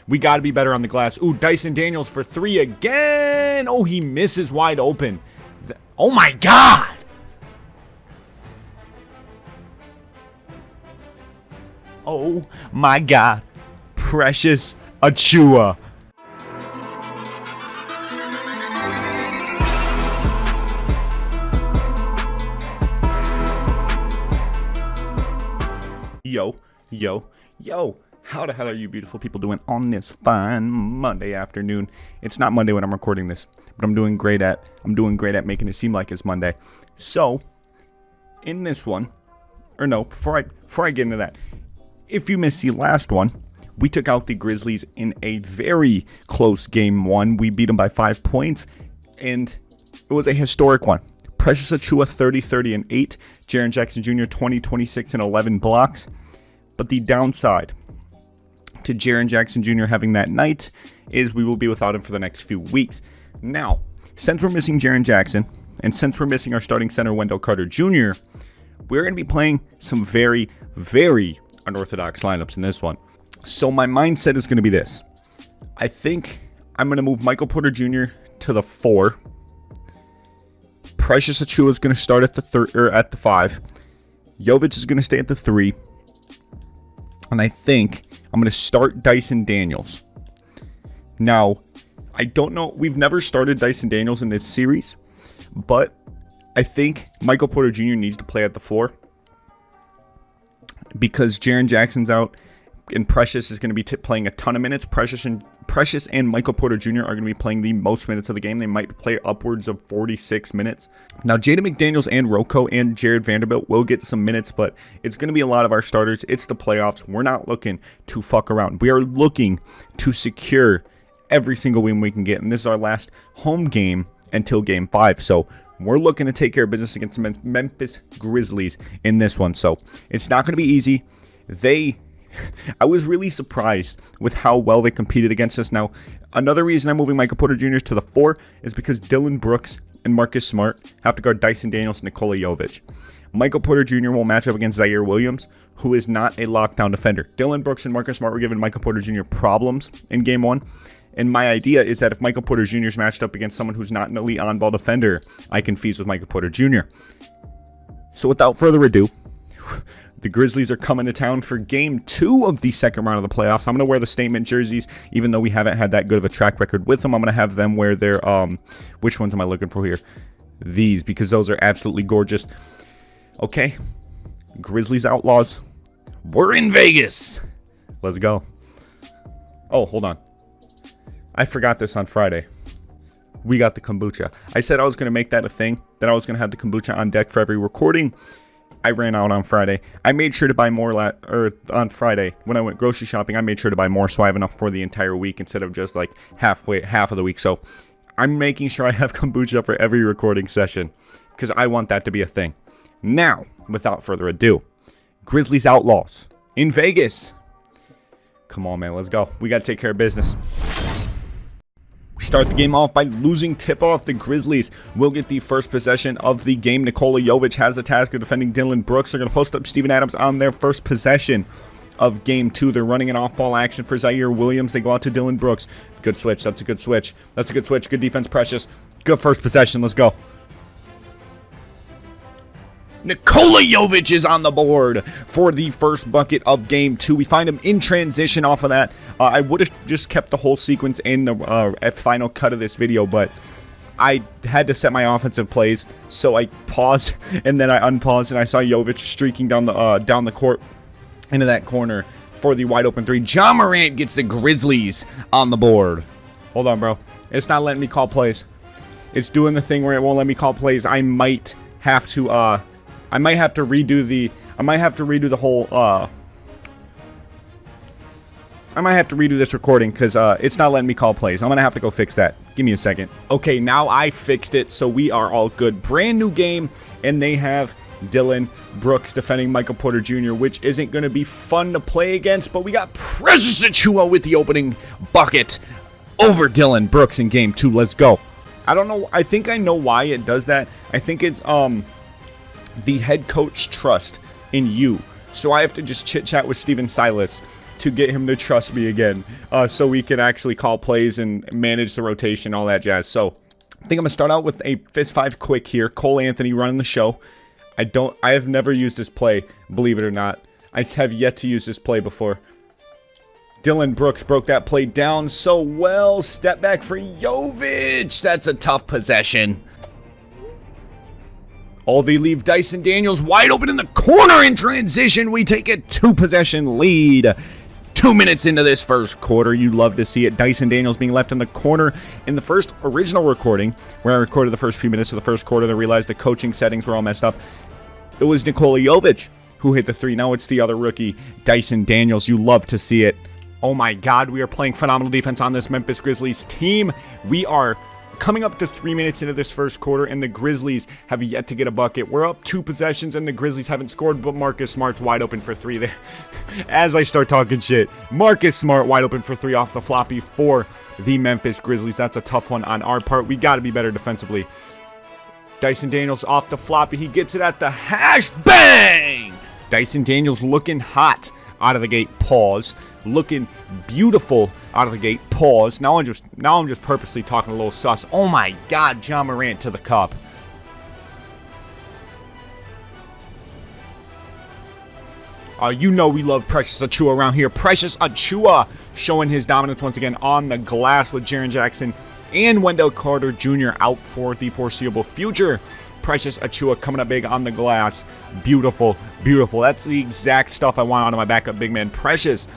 We got to be better on the glass. Ooh, Dyson Daniels for 3 again. Oh, he misses wide open. Oh, my God. Oh, my God. Precious Achiuwa. Yo. How the hell are you beautiful people doing on this fine Monday afternoon? It's not Monday when I'm recording this, but I'm doing great at making it seem like it's Monday. So, in this one, or no, before I get into that, if you missed the last one, we took out the Grizzlies in a very close game 1. We beat them by 5 points, and it was a historic one. Precious Achiuwa 30, 30, and 8. Jaren Jackson Jr. 20, 26, and 11 blocks. But the downside to Jaren Jackson Jr. having that night is we will be without him for the next few weeks. Now, since we're missing Jaren Jackson, and since we're missing our starting center, Wendell Carter Jr., we're going to be playing some very, very unorthodox lineups in this one. So my mindset is going to be this. I think I'm going to move Michael Porter Jr. to the 4. Precious Achiuwa is going to start at the 5. Jovic is going to stay at the 3. And I think I'm going to start Dyson Daniels. Now, I don't know. We've never started Dyson Daniels in this series. But I think Michael Porter Jr. needs to play at the 4. Because Jaren Jackson's out. And Precious is going to be playing a ton of minutes. Precious and Michael Porter Jr. are going to be playing the most minutes of the game. They might play upwards of 46 minutes. Now, Jaden McDaniels and Rocco and Jared Vanderbilt will get some minutes, but it's going to be a lot of our starters. It's the playoffs. We're not looking to fuck around. We are looking to secure every single win we can get, and this is our last home game until Game 5. So we're looking to take care of business against the Memphis Grizzlies in this one. So it's not going to be easy. I was really surprised with how well they competed against us. Now, another reason I'm moving Michael Porter Jr. to the 4 is because Dillon Brooks and Marcus Smart have to guard Dyson Daniels and Nikola Jovic. Michael Porter Jr. will match up against Zaire Williams, who is not a lockdown defender. Dillon Brooks and Marcus Smart were giving Michael Porter Jr. problems in Game 1. And my idea is that if Michael Porter Jr. is matched up against someone who's not an elite on-ball defender, I can feast with Michael Porter Jr. So without further ado, the Grizzlies are coming to town for Game 2 of the second round of the playoffs. I'm going to wear the statement jerseys, even though we haven't had that good of a track record with them. I'm going to have them wear their, which ones am I looking for here? These, because those are absolutely gorgeous. Okay, Grizzlies Outlaws. We're in Vegas. Let's go. Oh, hold on. I forgot this on Friday. We got the kombucha. I said I was going to make that a thing, that I was going to have the kombucha on deck for every recording. I ran out on Friday. I made sure to buy more on Friday when I went grocery shopping. I made sure to buy more so I have enough for the entire week instead of just like half of the week. So I'm making sure I have kombucha for every recording session because I want that to be a thing. Now, without further ado, Grizzlies Outlaws in Vegas. Come on, man. Let's go. We got to take care of business. We start the game off by losing tip-off. The Grizzlies will get the first possession of the game. Nikola Jovic has the task of defending Dillon Brooks. They're going to post up Steven Adams on their first possession of Game 2. They're running an off-ball action for Zaire Williams. They go out to Dillon Brooks. Good switch. That's a good switch. Good defense, Precious. Good first possession. Let's go. Nikola Jovic is on the board for the first bucket of Game 2. We find him in transition off of that. I would have just kept the whole sequence in the final cut of this video, but I had to set my offensive plays, so I paused and then I unpaused, and I saw Jovic streaking down the court into that corner for the wide open 3. Ja Morant gets the Grizzlies on the board. Hold on, bro. It's not letting me call plays. It's doing the thing where it won't let me call plays. I might have to redo the whole I might have to redo this recording because it's not letting me call plays. I'm going to have to go fix that. Give me a second. Okay, now I fixed it, so we are all good. Brand new game, and they have Dillon Brooks defending Michael Porter Jr., which isn't going to be fun to play against, but we got Precious Achiuwa with the opening bucket over Dillon Brooks in Game 2. Let's go. I don't know. I think I know why it does that. I think it's the head coach trust in you. So I have to just chit-chat with Steven Silas to get him to trust me again, so we can actually call plays and manage the rotation, all that jazz. So I think I'm gonna start out with a fist 5 quick here. Cole Anthony running the show. I have never used this play, believe it or not. I have yet to use this play before. Dylan Brooks broke that play down so well. Step back for Jovic. That's a tough possession. They leave Dyson Daniels wide open in the corner in transition. We take a 2-possession lead. 2 minutes into this first quarter. You love to see it. Dyson Daniels being left in the corner. In the first original recording, where I recorded the first few minutes of the first quarter, I realized the coaching settings were all messed up. It was Nikola Jovic who hit the 3. Now it's the other rookie, Dyson Daniels. You love to see it. Oh my God, we are playing phenomenal defense on this Memphis Grizzlies team. We are coming up to 3 minutes into this first quarter, and the Grizzlies have yet to get a bucket. We're up 2 possessions, and the Grizzlies haven't scored, but Marcus Smart's wide open for 3 there. As I start talking shit, Marcus Smart wide open for 3 off the floppy for the Memphis Grizzlies. That's a tough one on our part. We got to be better defensively. Dyson Daniels off the floppy. He gets it at the hash. Bang! Dyson Daniels looking hot out of the gate. Pause. Looking beautiful out of the gate. Pause. Now I'm just purposely talking a little sus. Oh my God, John Morant to the cup. You know we love Precious Achiuwa around here. Precious Achiuwa showing his dominance once again on the glass with Jaren Jackson and Wendell Carter Jr. out for the foreseeable future. Precious Achiuwa coming up big on the glass. Beautiful, beautiful. That's the exact stuff I want out of my backup big man. Precious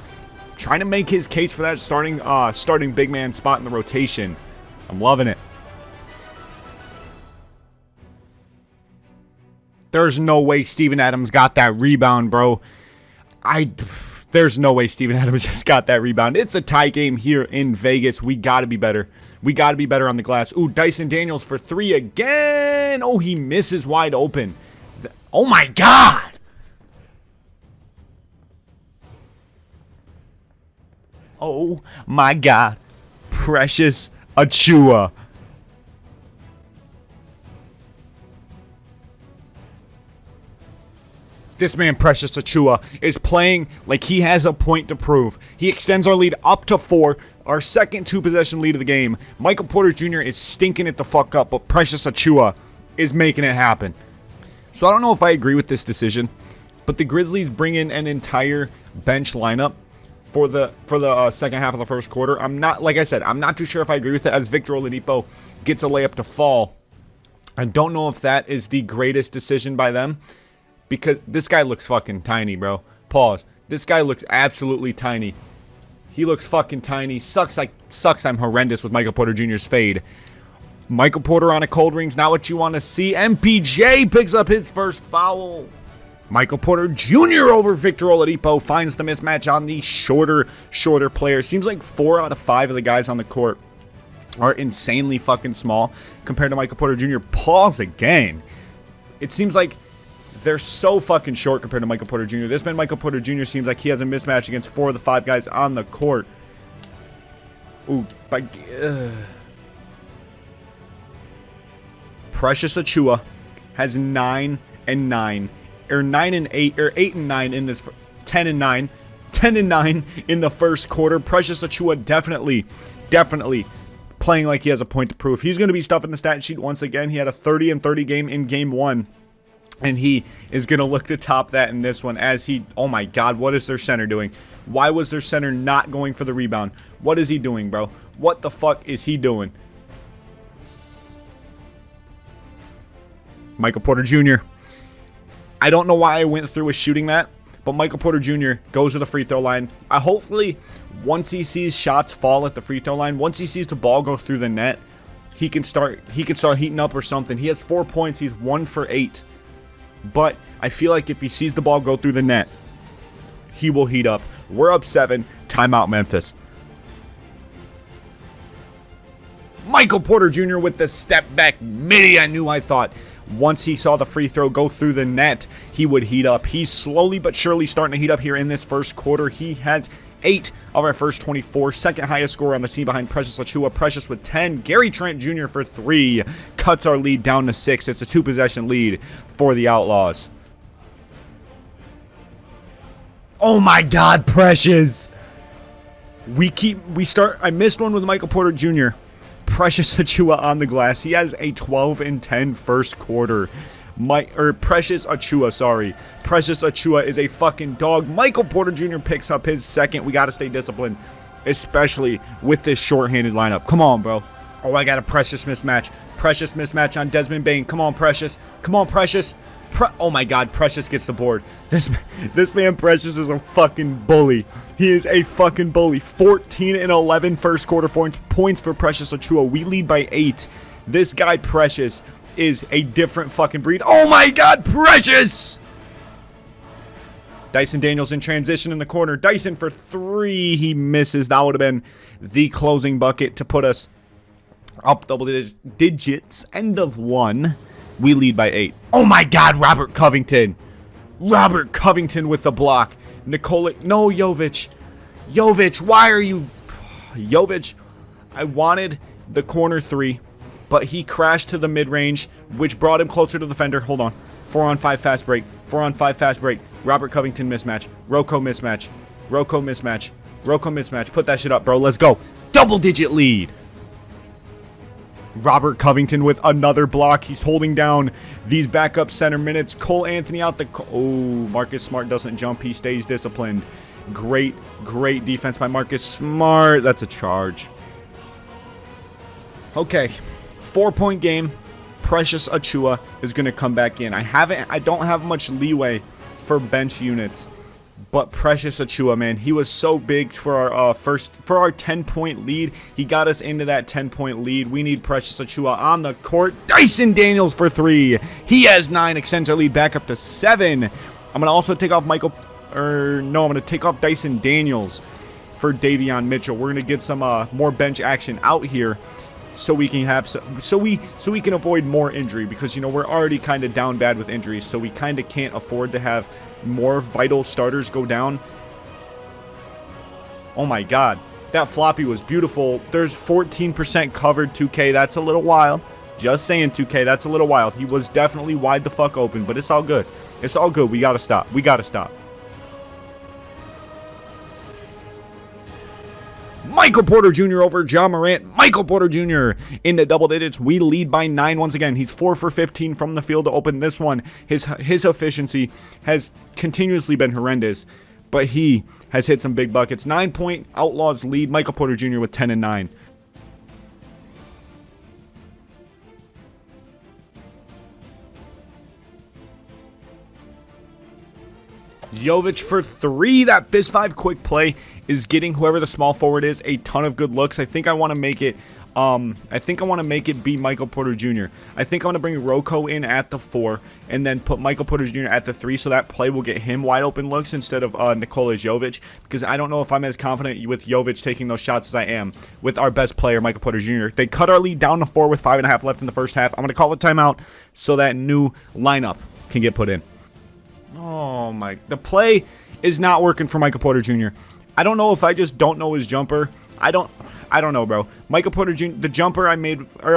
trying to make his case for that starting big man spot in the rotation. I'm loving it. There's no way Steven Adams got that rebound, bro. There's no way Steven Adams just got that rebound. It's a tie game here in Vegas. We got to be better. We got to be better on the glass. Ooh, Dyson Daniels for 3 again. Oh, he misses wide open. Oh, my God. Oh, my God. Precious Achiuwa. This man, Precious Achiuwa, is playing like he has a point to prove. He extends our lead up to 4, our second 2-possession lead of the game. Michael Porter Jr. is stinking it the fuck up, but Precious Achiuwa is making it happen. So I don't know if I agree with this decision, but the Grizzlies bring in an entire bench lineup for the second half of the first quarter. I'm not, like I said, I'm not too sure if I agree with it, as Victor Oladipo gets a layup to fall. I don't know if that is the greatest decision by them, because this guy looks fucking tiny, bro. Pause. This guy looks absolutely tiny. He looks fucking tiny. Sucks I'm horrendous with Michael Porter Jr.'s fade. Michael Porter on a cold ring's not what you want to see. MPJ picks up his first foul. Michael Porter Jr. over Victor Oladipo finds the mismatch on the shorter player. Seems like 4 out of 5 of the guys on the court are insanely fucking small compared to Michael Porter Jr. Pause again. It seems like they're so fucking short compared to Michael Porter Jr. This man, Michael Porter Jr., seems like he has a mismatch against 4 of the 5 guys on the court. Ooh, Precious Achiuwa has 9 and 9, or 9 and 8, or 8 and 9 in this 10 and 9 in the first quarter. Precious Achiuwa definitely playing like he has a point to prove. He's going to be stuffing the stat sheet once again. He had a 30 and 30 game in game 1. And he is going to look to top that in this one as he... Oh my God, what is their center doing? Why was their center not going for the rebound? What is he doing, bro? What the fuck is he doing? Michael Porter Jr. I don't know why I went through with shooting that, but Michael Porter Jr. goes to the free throw line. Hopefully, once he sees shots fall at the free throw line, once he sees the ball go through the net, he can start heating up or something. He has 4 points. He's 1 for 8. But I feel like if he sees the ball go through the net, he will heat up. We're up 7. Timeout, Memphis. Michael Porter Jr. with the step back midi. I thought once he saw the free throw go through the net, he would heat up. He's slowly but surely starting to heat up here in this first quarter. He has 8 of our first 24. Second highest scorer on the team behind Precious Achiuwa. Precious with 10. Gary Trent Jr. for 3. Cuts our lead down to 6. It's a 2-possession lead for the Outlaws. Oh my God, Precious. I missed one with Michael Porter Jr. Precious Achiuwa on the glass. He has a 12-10 first quarter. Precious Achiuwa, sorry. Precious Achiuwa is a fucking dog. Michael Porter Jr. picks up his second. We got to stay disciplined, especially with this shorthanded lineup. Come on, bro. Oh, I got a Precious mismatch. Precious mismatch on Desmond Bane. Come on, Precious. Come on, Precious. Oh my God, Precious gets the board. This man Precious is a fucking bully. He is a fucking bully. 14 and 11 first quarter points for Precious Achiuwa. We lead by 8. This guy Precious is a different fucking breed. Oh my God, Precious! Dyson Daniels in transition in the corner. Dyson for 3. He misses. That would have been the closing bucket to put us up double digits. End of 1. We lead by 8. Oh my God, Robert Covington. Robert Covington with the block. Jovic. Jovic, why are you... Jovic, I wanted the corner 3, but he crashed to the mid-range, which brought him closer to the fender. Hold on. 4-on-5 fast break. 4-on-5 fast break. Robert Covington mismatch. Rocco mismatch. Rocco mismatch. Rocco mismatch. Put that shit up, bro. Let's go. Double-digit lead. Robert Covington with another block. He's holding down these backup center minutes. Cole Anthony out the... Oh, Marcus Smart doesn't jump. He stays disciplined. Great defense by Marcus Smart. That's a charge. Okay. 4-point game. Precious Achiuwa is going to come back in. I don't have much leeway for bench units. But Precious Achiuwa, man, he was so big for our 10-point lead. He got us into that 10-point lead. We need Precious Achiuwa on the court. Dyson Daniels for 3. He has 9, extends our lead back up to 7. I'm gonna also take off I'm gonna take off Dyson Daniels for Davion Mitchell. We're gonna get some more bench action out here, so we can have so we can avoid more injury, because we're already kind of down bad with injuries, so we kind of can't afford to have more vital starters go down. Oh my God, that floppy was beautiful. There's 14% covered. 2K, that's a little wild. Just saying, 2K, that's a little wild. He was definitely wide the fuck open, but it's all good. It's all good. We gotta stop. We gotta stop. Michael Porter Jr. over Ja Morant. Michael Porter Jr. into double digits. We lead by 9 once again. He's 4 for 15 from the field to open this one. His efficiency has continuously been horrendous, but he has hit some big buckets. 9-point Outlaws lead. Michael Porter Jr. with 10 and 9. Jovic for 3. That fist 5 quick play is getting whoever the small forward is a ton of good looks. I think I want to make it be Michael Porter Jr. I think I want to bring Rocco in at the 4 and then put Michael Porter Jr. at the 3, so that play will get him wide open looks instead of Nikola Jovic, because I don't know if I'm as confident with Jovic taking those shots as I am with our best player, Michael Porter Jr. They cut our lead down to 4 with 5.5 left in the first half. I'm going to call the timeout so that new lineup can get put in. Oh my, the play is not working for Michael Porter Jr. I don't know if I just don't know his jumper. I don't know, bro. Michael Porter Jr., the jumper I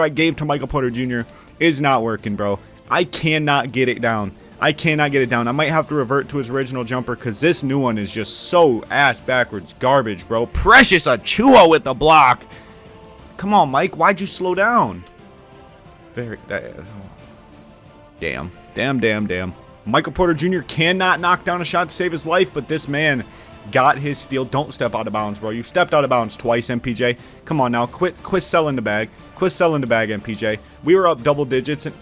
gave to Michael Porter Jr. is not working, bro. I cannot get it down. I cannot get it down. I might have to revert to his original jumper, because this new one is just so ass backwards garbage, bro. Precious Achiuwa with the block. Come on, Mike. Why'd you slow down? Damn. Michael Porter Jr. cannot knock down a shot to save his life, but this man got his steal. Don't step out of bounds, bro. You stepped out of bounds twice, MPJ. Come on now. Quit selling the bag. Quit selling the bag, MPJ. We were up double digits. And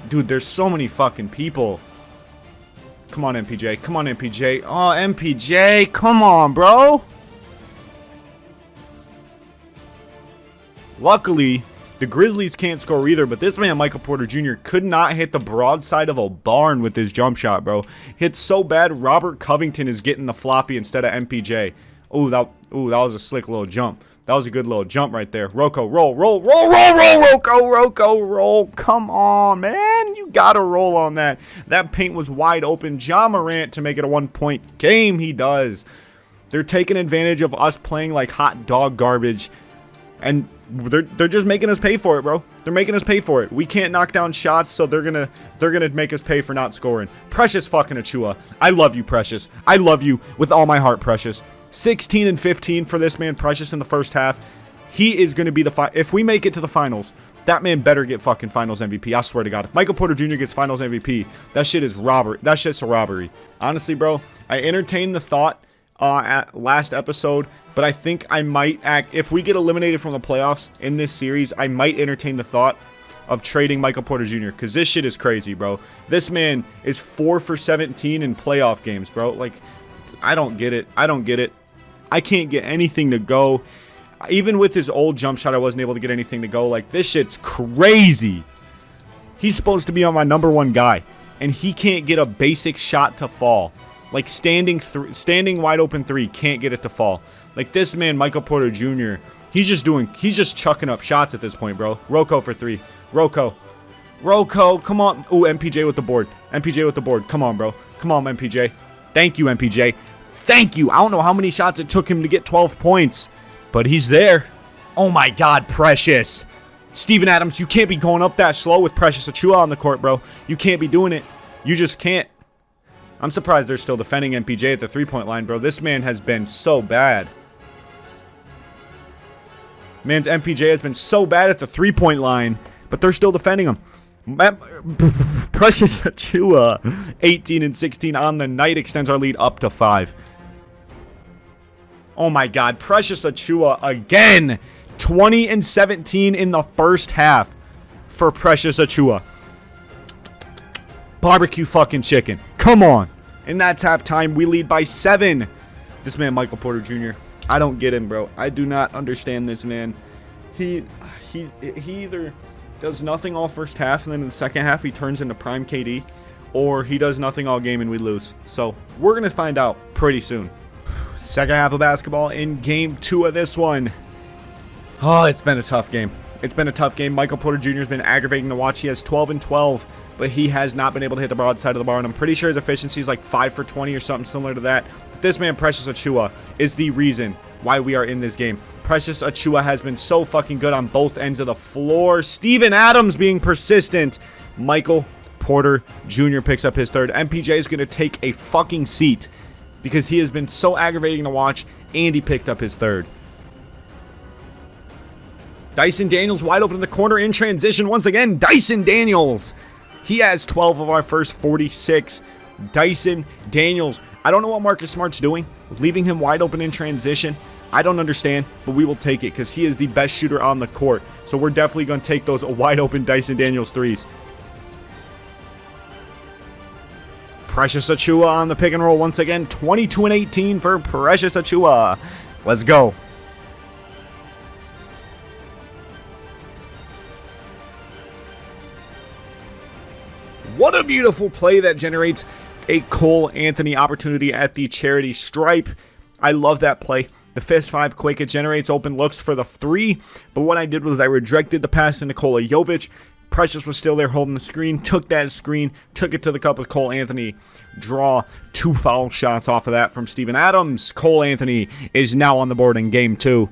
dude, there's so many fucking people. Come on, MPJ. Come on, MPJ. Oh, MPJ. Come on, bro. Luckily, the Grizzlies can't score either, but this man, Michael Porter Jr., could not hit the broadside of a barn with his jump shot, bro. Hits so bad, Robert Covington is getting the floppy instead of MPJ. That was a slick little jump. That was a good little jump right there. Rocco, roll. Rocco, roll. Come on, man. You got to roll on that. That paint was wide open. Ja Morant to make it a 1-point game. He does. They're taking advantage of us playing like hot dog garbage, and they're just making us pay for it, bro. They're making us pay for it. We can't knock down shots, so they're gonna make us pay for not scoring. Precious fucking Achiuwa. I love you, Precious. I love you with all my heart, Precious. 16 and 15 for this man Precious in the first half. He is going to be if we make it to the finals, that man better get fucking finals MVP. I swear to God. If Michael Porter Jr. gets finals MVP, that shit is robbery. That shit's a robbery. Honestly, bro, I entertained the thought at last episode, but I think I might if we get eliminated from the playoffs in this series, I might entertain the thought of trading Michael Porter Jr. because this shit is crazy, bro. This man is 4 for 17 in playoff games, bro. Like, I don't get it. I don't get it. I can't get anything to go. Even with his old jump shot, I wasn't able to get anything to go. Like, this shit's crazy. He's supposed to be on my #1 guy, and he can't get a basic shot to fall. Like, standing wide open three, can't get it to fall. Like, this man, Michael Porter Jr., he's just chucking up shots at this point, bro. Rocco for 3. Rocco, come on. Ooh, MPJ with the board. MPJ with the board. Come on, bro. Come on, MPJ. Thank you, MPJ. Thank you. I don't know how many shots it took him to get 12 points. But he's there. Oh my God, Precious. Steven Adams, you can't be going up that slow with Precious Achiuwa on the court, bro. You can't be doing it. You just can't. I'm surprised they're still defending MPJ at the three-point line, bro. This man has been so bad. Man's MPJ has been so bad at the three-point line, but they're still defending him. Precious Achiuwa, 18 and 16 on the night, extends our lead up to 5. Oh my God, Precious Achiuwa again. 20 and 17 in the first half for Precious Achiuwa. Barbecue fucking chicken. Come on. And that's halftime. We lead by 7. This man, Michael Porter Jr., I don't get him, bro. I do not understand this man. He either does nothing all first half, and then in the second half he turns into prime KD, or he does nothing all game and we lose. So we're going to find out pretty soon. Second half of basketball in game 2 of this one. Oh, it's been a tough game. It's been a tough game. Michael Porter Jr. has been aggravating to watch. He has 12 and 12, but he has not been able to hit the broad side of the bar, and I'm pretty sure his efficiency is like 5 for 20 or something similar to that. But this man, Precious Achiuwa, is the reason why we are in this game. Precious Achiuwa has been so fucking good on both ends of the floor. Steven Adams being persistent. Michael Porter Jr. picks up his third. MPJ is going to take a fucking seat because he has been so aggravating to watch, and he picked up his third. Dyson Daniels wide open in the corner in transition once again. Dyson Daniels. He has 12 of our first 46. Dyson Daniels. I don't know what Marcus Smart's doing, leaving him wide open in transition. I don't understand, but we will take it because he is the best shooter on the court. So we're definitely going to take those wide open Dyson Daniels threes. Precious Achiuwa on the pick and roll once again. 22 and 18 for Precious Achiuwa. Let's go. What a beautiful play that generates a Cole Anthony opportunity at the charity stripe. I love that play. The fist 5 quick. It generates open looks for the 3. But what I did was I redirected the pass to Nikola Jovic. Precious was still there holding the screen. Took that screen. Took it to the cup with Cole Anthony. Draw 2 foul shots off of that from Steven Adams. Cole Anthony is now on the board in game 2.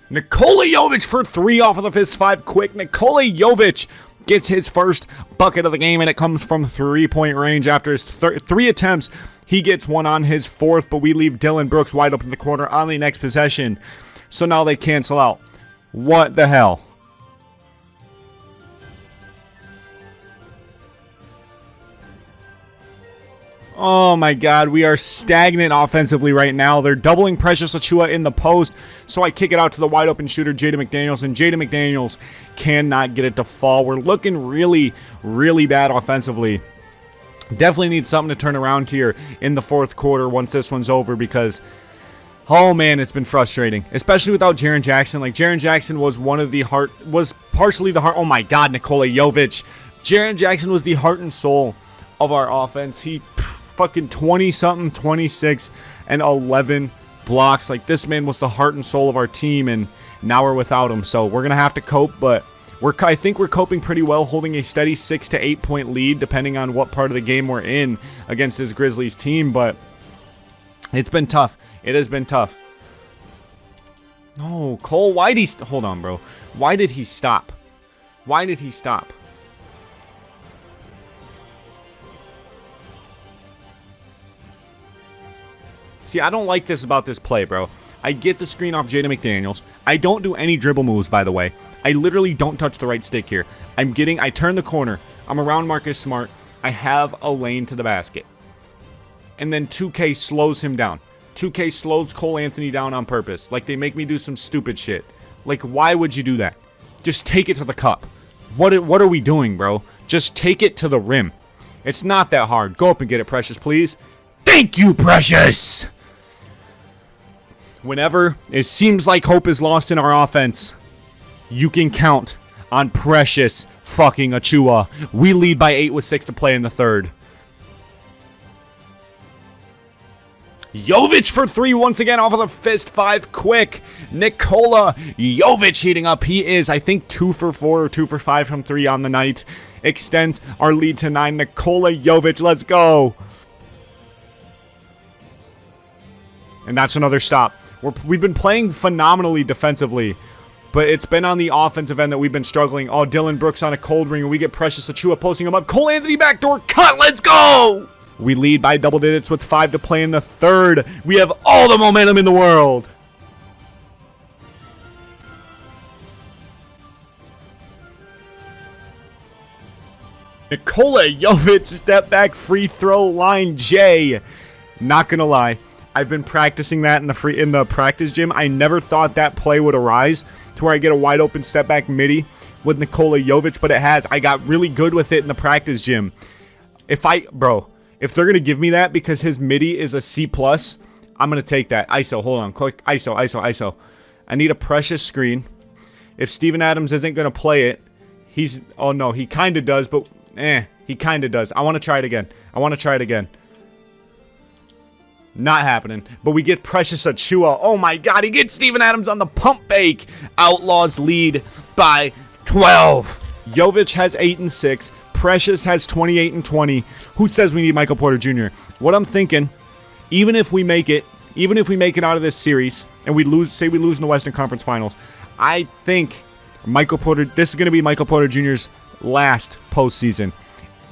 Nikola Jovic for 3 off of the fist 5 quick. Nikola Jovic gets his first bucket of the game, and it comes from 3-point range after his 3 attempts. He gets one on his 4th, but we leave Dylan Brooks wide open in the corner on the next possession. So now they cancel out. What the hell? Oh my God, we are stagnant offensively right now. They're doubling Precious Achiuwa in the post, so I kick it out to the wide open shooter, Jaden McDaniels, and Jaden McDaniels cannot get it to fall. We're looking really, really bad offensively. Definitely need something to turn around here in the 4th quarter once this one's over because, oh man, it's been frustrating, especially without Jaren Jackson. Like, Jaren Jackson was partially the heart. Oh my God, Nikola Jovic. Jaren Jackson was the heart and soul of our offense. He fucking 20-something, 26 and 11 blocks. Like, this man was the heart and soul of our team, and now we're without him. So we're gonna have to cope, but I think we're coping pretty well, holding a steady 6 to 8 point lead depending on what part of the game we're in against this Grizzlies team. But it's been tough. It has been tough. No, Cole, why did he... Hold on, bro. Why did he stop? Why did he stop? See, I don't like this about this play, bro. I get the screen off Jaden McDaniels. I don't do any dribble moves, by the way. I literally don't touch the right stick here. I turn the corner. I'm around Marcus Smart. I have a lane to the basket. And then 2K slows him down. 2K slows Cole Anthony down on purpose. Like, they make me do some stupid shit. Like, why would you do that? Just take it to the cup. What are we doing, bro? Just take it to the rim. It's not that hard. Go up and get it, Precious, please. Thank you, Precious! Whenever it seems like hope is lost in our offense, you can count on Precious fucking Achiuwa. We lead by 8 with 6 to play in the third. Jovic for 3 once again off of the fist 5 quick. Nikola Jovic heating up. He is, I think, 2 for 4 or 2 for 5 from 3 on the night. Extends our lead to 9. Nikola Jovic, let's go. And that's another stop. We've been playing phenomenally defensively, but it's been on the offensive end that we've been struggling. Oh, Dylan Brooks on a cold ring, and we get Precious Achiuwa posting him up. Cole Anthony backdoor cut. Let's go. We lead by double digits with 5 to play in the third. We have all the momentum in the world. Nikola Jovic step back free throw line J. Not gonna lie, I've been practicing that in the practice gym. I never thought that play would arise to where I get a wide open step back midi with Nikola Jovic, but it has. I got really good with it in the practice gym. If they're going to give me that because his midi is a C+, I'm going to take that. ISO, hold on. Quick, ISO. I need a Precious screen. If Steven Adams isn't going to play it, oh no, he kind of does, but he kind of does. I want to try it again. Not happening. But we get Precious Achiuwa. Oh my god, he gets Steven Adams on the pump fake. Outlaws lead by 12. Jovic has 8 and 6. Precious has 28 and 20. Who says we need Michael Porter Jr.? What I'm thinking, even if we make it out of this series and we lose in the Western Conference Finals, I think this is going to be Michael Porter Jr.'s last postseason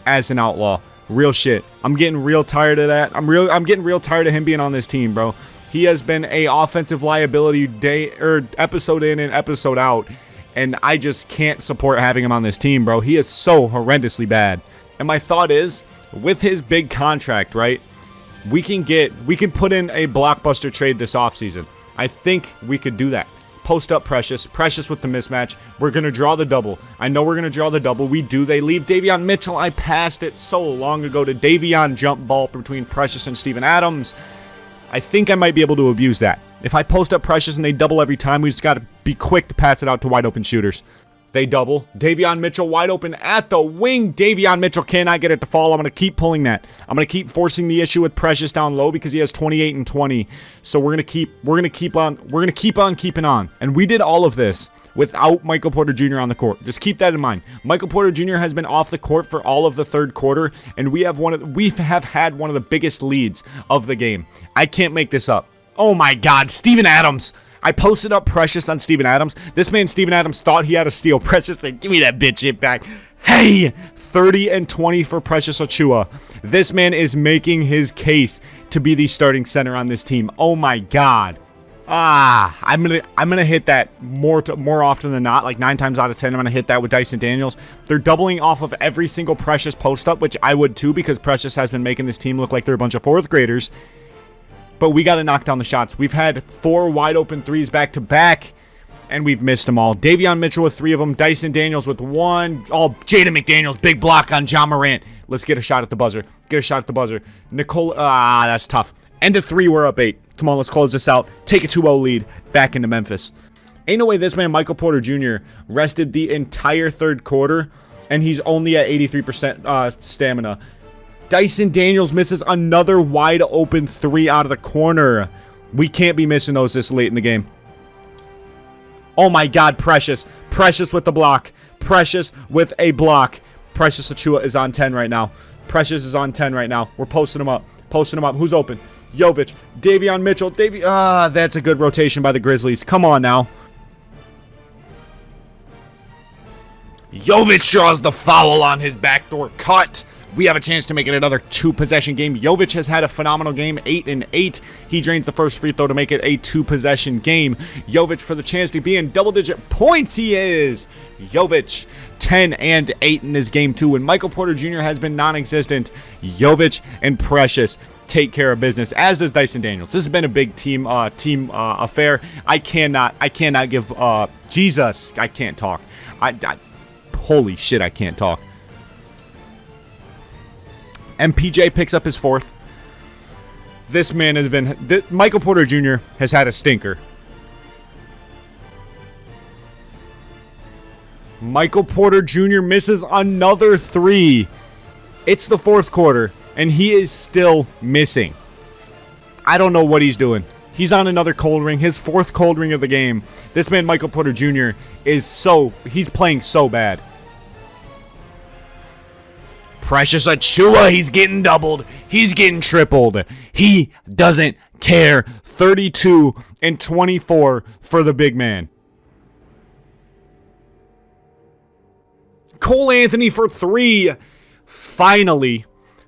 as an Outlaw. Real shit. I'm getting real tired of that. I'm getting real tired of him being on this team, bro. He has been a offensive liability episode in and episode out, and I just can't support having him on this team, bro. He is so horrendously bad. And my thought is, with his big contract, right, we can put in a blockbuster trade this offseason. I think we could do that. Post up Precious with the mismatch. We're going to draw the double. I know we're going to draw the double. We do. They leave Davion Mitchell. I passed it so long ago to Davion jump ball between Precious and Steven Adams. I think I might be able to abuse that. If I post up Precious and they double every time, we just got to be quick to pass it out to wide open shooters. They double. Davion Mitchell wide open at the wing. Davion Mitchell cannot get it to fall. I'm going to keep pulling that. I'm going to keep forcing the issue with Precious down low because he has 28 and 20. So we're going to keep on keeping on. And we did all of this without Michael Porter Jr. on the court. Just keep that in mind. Michael Porter Jr. has been off the court for all of the third quarter, and we have had one of the biggest leads of the game. I can't make this up. Oh my God, Steven Adams. I posted up Precious on Steven Adams. This man, Steven Adams, thought he had a steal. Precious said, give me that bitch shit back. Hey, 30 and 20 for Precious Achiuwa. This man is making his case to be the starting center on this team. Oh my God. I'm gonna hit that more often than not. Like 9 times out of 10, I'm gonna hit that with Dyson Daniels. They're doubling off of every single Precious post up, which I would too, because Precious has been making this team look like they're a bunch of 4th graders. But we got to knock down the shots. We've had 4 wide open threes back to back, and we've missed them all. Davion Mitchell with 3 of them. Dyson Daniels with 1. Oh, Jaden McDaniels, big block on John Morant. Let's get a shot at the buzzer. Nicole, that's tough. End of 3, we're up 8. Come on, let's close this out. Take a 2-0 lead back into Memphis. Ain't no way this man, Michael Porter Jr., rested the entire third quarter, and he's only at 83% stamina. Dyson Daniels misses another wide open 3 out of the corner. We can't be missing those this late in the game. Oh my God, Precious. Precious with the block. Precious with a block. Precious Achiuwa is on 10 right now. We're posting him up. Who's open? Jovic, Davion Mitchell, that's a good rotation by the Grizzlies. Come on now. Jovic draws the foul on his backdoor cut. We have a chance to make it another 2-possession game. Jovic has had a phenomenal game, 8 and 8. He drains the first free throw to make it a 2-possession game. Jovic for the chance to be in double-digit points. He is. Jovic 10 and 8 in this game too. And Michael Porter Jr. has been non-existent. Jovic and Precious take care of business, as does Dyson Daniels. This has been a big team affair. I cannot give Jesus. I can't talk. Holy shit, I can't talk. MPJ picks up his 4th. This man has been... Michael Porter Jr. has had a stinker. Michael Porter Jr. misses another 3. It's the 4th quarter, and he is still missing. I don't know what he's doing. He's on another cold ring, his 4th cold ring of the game. This man, Michael Porter Jr., he's playing so bad. Precious Achiuwa, he's getting doubled. He's getting tripled. He doesn't care. 32 and 24 for the big man. Cole Anthony for 3. Finally,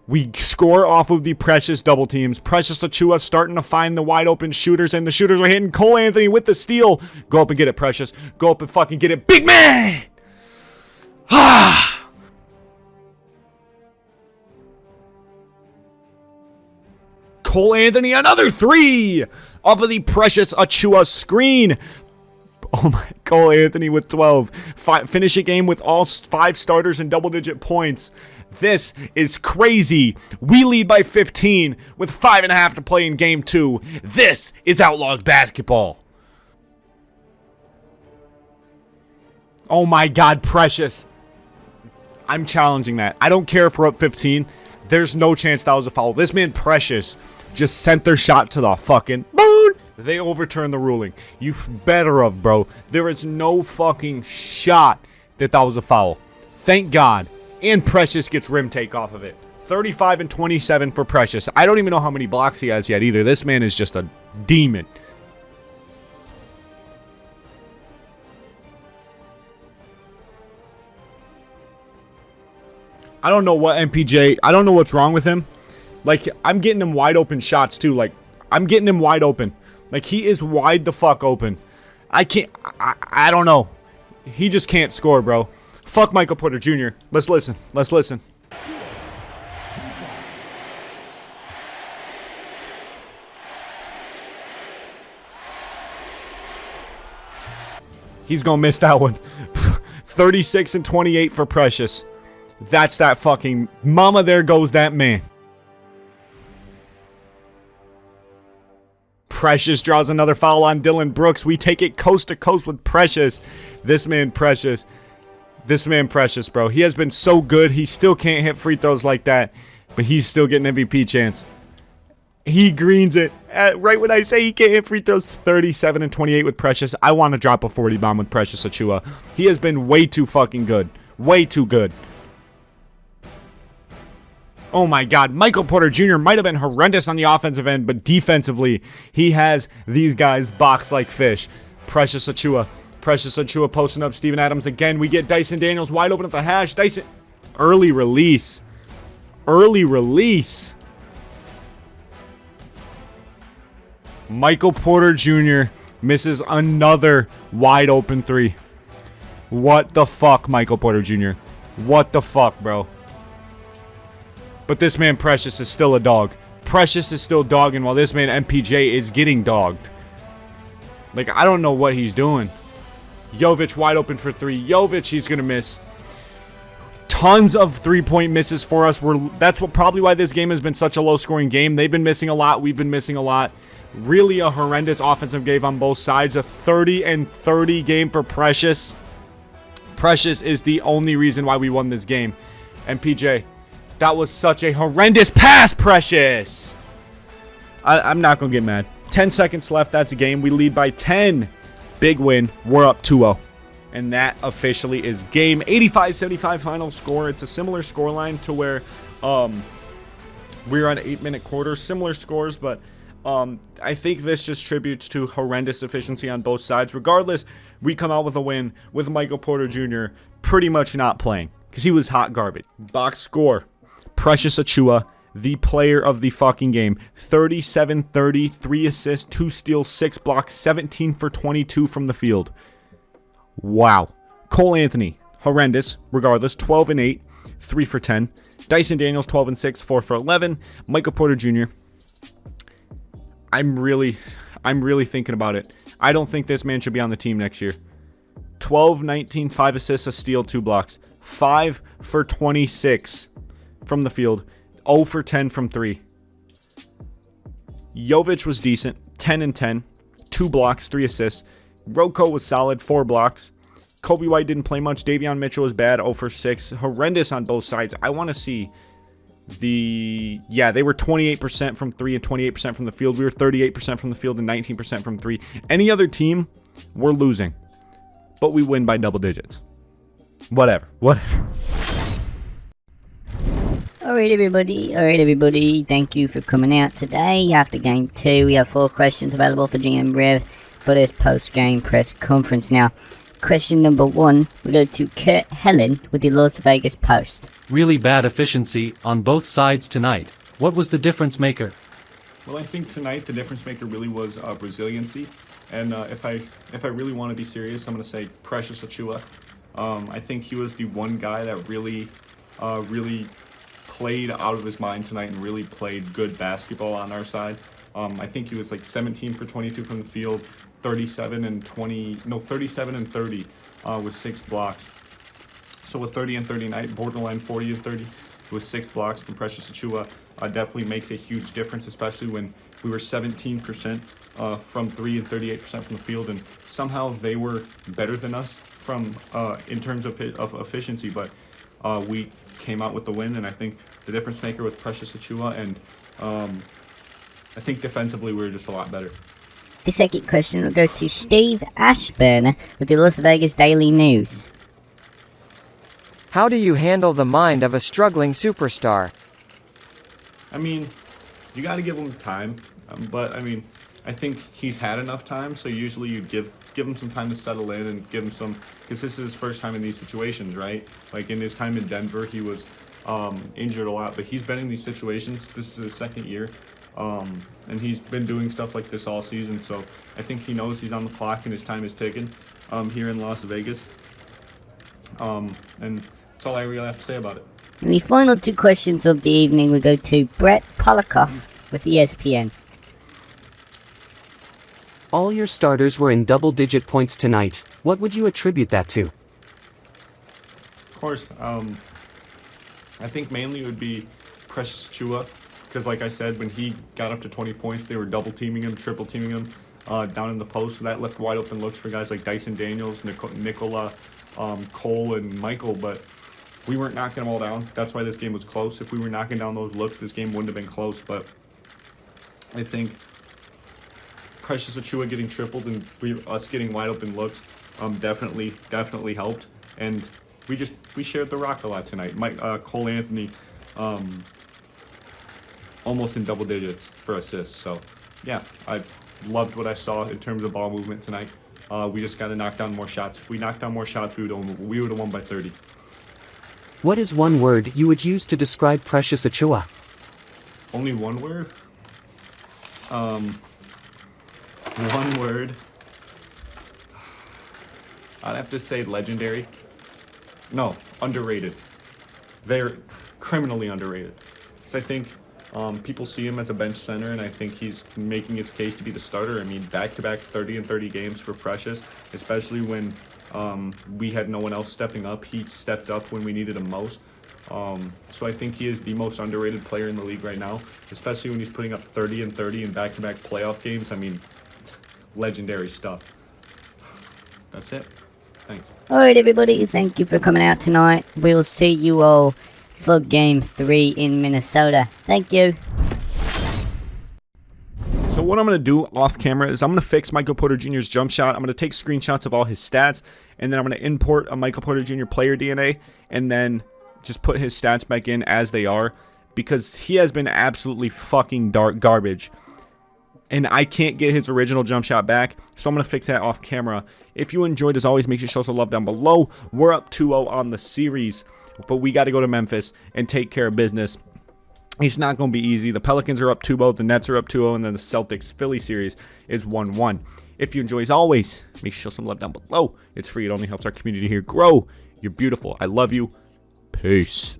we score off of the Precious double teams. Precious Achiuwa starting to find the wide open shooters, and the shooters are hitting. Cole Anthony with the steal. Go up and get it, Precious. Go up and fucking get it. Big man! Ah! Cole Anthony, another 3 off of the Precious Achiuwa screen. Oh my, Cole Anthony with 12. Finish a game with all 5 starters and double-digit points. This is crazy. We lead by 15 with 5.5 to play in game 2. This is Outlaws basketball. Oh my God, Precious. I'm challenging that. I don't care if we're up 15. There's no chance that was a foul. This man, Precious, just sent their shot to the fucking moon. They overturned the ruling. You better have, bro. There is no fucking shot that was a foul. Thank God. And Precious gets rim take off of it. 35 and 27 for Precious. I don't even know how many blocks he has yet either. This man is just a demon. I don't know what MPJ, I don't know what's wrong with him. Like, I'm getting him wide open shots too. Like, I'm getting him wide open. Like, he is wide the fuck open. I don't know. He just can't score, bro. Fuck Michael Porter Jr. Let's listen. Let's listen. He's gonna miss that one. 36 and 28 for Precious. That's that fucking... Mama, there goes that man. Precious draws another foul on Dylan Brooks. We take it coast to coast with Precious. This man Precious. This man Precious, bro. He has been so good. He still can't hit free throws like that. But he's still getting MVP chance. He greens it. Right when I say he can't hit free throws, 37 and 28 with Precious. I want to drop a 40 bomb with Precious Achiuwa. He has been way too fucking good. Way too good. Oh my God, Michael Porter Jr. might have been horrendous on the offensive end, but defensively, he has these guys boxed like fish. Precious Achiuwa. Precious Achiuwa posting up Steven Adams again. We get Dyson Daniels wide open at the hash. Dyson, early release. Early release. Michael Porter Jr. misses another wide open 3. What the fuck, Michael Porter Jr.? What the fuck, bro? But this man Precious is still a dog. Precious is still dogging while this man MPJ is getting dogged. Like, I don't know what he's doing. Jovic wide open for 3. Jovic, he's going to miss. Tons of 3-point misses for us. That's probably why this game has been such a low-scoring game. They've been missing a lot. We've been missing a lot. Really a horrendous offensive game on both sides. A 30 and 30 game for Precious. Precious is the only reason why we won this game. MPJ. That was such a horrendous pass, Precious. I'm not going to get mad. 10 seconds left. That's a game. We lead by 10. Big win. We're up 2-0. And that officially is game. 85-75 final score. It's a similar scoreline to where we were on 8-minute quarters. Similar scores, but I think this just tributes to horrendous efficiency on both sides. Regardless, we come out with a win with Michael Porter Jr. pretty much not playing because he was hot garbage. Box score, Precious Achiuwa, the player of the fucking game. 37-30, 3 assists, 2 steals, 6 blocks, 17 for 22 from the field. Wow. Cole Anthony, horrendous, regardless, 12-8, 3 for 10. Dyson Daniels, 12-6, 4 for 11. Michael Porter Jr., I'm really thinking about it. I don't think this man should be on the team next year. 12, 19, 5 assists, a steal, 2 blocks. 5 for 26 from the field. 0 for 10 from 3. Jovic was decent. 10 and 10. 2 blocks, 3 assists. Rocco was solid. 4 blocks. Kobe White didn't play much. Davion Mitchell was bad. 0 for 6. Horrendous on both sides. I want to see they were 28% from 3 and 28% from the field. We were 38% from the field and 19% from 3. Any other team, we're losing. But we win by double digits. Whatever. Alright everybody, thank you for coming out today. After game 2, we have 4 questions available for GM Rev for this post-game press conference. Now, question number 1, we go to Kurt Helen with the Las Vegas Post. Really bad efficiency on both sides tonight. What was the difference maker? Well, I think tonight the difference maker really was resiliency. And if I really want to be serious, I'm going to say Precious Achiuwa. I think he was the one guy that really played out of his mind tonight and really played good basketball on our side. I think he was like 17 for 22 from the field, 37 and 30 with 6 blocks. So with 30 and 30 night, borderline 40 and 30 with 6 blocks from Precious Achiuwa definitely makes a huge difference, especially when we were 17% from 3 and 38% from the field, and somehow they were better than us from in terms of efficiency, but we came out with the win, and I think the difference maker was Precious Achiuwa, and I think defensively we were just a lot better. The second question will go to Steve Ashburn with the Las Vegas Daily News. How do you handle the mind of a struggling superstar? I mean, you got to give him time, but I mean, I think he's had enough time, so usually you give him some time to settle in and give him some, because this is his first time in these situations, right? Like in his time in Denver, he was injured a lot, but he's been in these situations. This is his second year, and he's been doing stuff like this all season, so I think he knows he's on the clock and his time is taken here in Las Vegas, and that's all I really have to say about it. And the final 2 questions of the evening will go to Brett Polikoff with ESPN. All your starters were in double-digit points tonight. What would you attribute that to? Of course, I think mainly it would be Precious Achiuwa, because like I said, when he got up to 20 points, they were double teaming him, triple teaming him down in the post, so that left wide open looks for guys like Dyson Daniels, Nikola, Cole, and Michael, but we weren't knocking them all down. That's why this game was close. If we were knocking down those looks, this game wouldn't have been close, but I think Precious Achiuwa getting tripled and us getting wide open looks definitely helped, and we shared the rock a lot tonight. Cole Anthony almost in double digits for assists, so yeah, I loved what I saw in terms of ball movement tonight. We just got to knock down more shots. If we knocked down more shots, we would have won by 30. What is one word you would use to describe Precious Achiuwa? Only one word? One word. I'd have to say legendary. No, underrated. They're criminally underrated. So I think people see him as a bench center, and I think he's making his case to be the starter. I mean, back-to-back 30 and 30 games for Precious, especially when we had no one else stepping up. He stepped up when we needed him most. So I think he is the most underrated player in the league right now, especially when he's putting up 30 and 30 in back-to-back playoff games. I mean, legendary stuff. That's it. Thanks. Alright everybody, thank you for coming out tonight. We'll see you all for game 3 in Minnesota. Thank you. So what I'm going to do off camera is I'm going to fix Michael Porter Jr.'s jump shot. I'm going to take screenshots of all his stats, and then I'm going to import a Michael Porter Jr. player DNA, and then just put his stats back in as they are, because he has been absolutely fucking garbage. and I can't get his original jump shot back, so I'm going to fix that off camera. If you enjoyed, as always, make sure you show some love down below. We're up 2-0 on the series, but we got to go to Memphis and take care of business. It's not going to be easy. The Pelicans are up 2-0, the Nets are up 2-0, and then the Celtics-Philly series is 1-1. If you enjoy, as always, make sure you show some love down below. It's free. It only helps our community here grow. You're beautiful. I love you. Peace.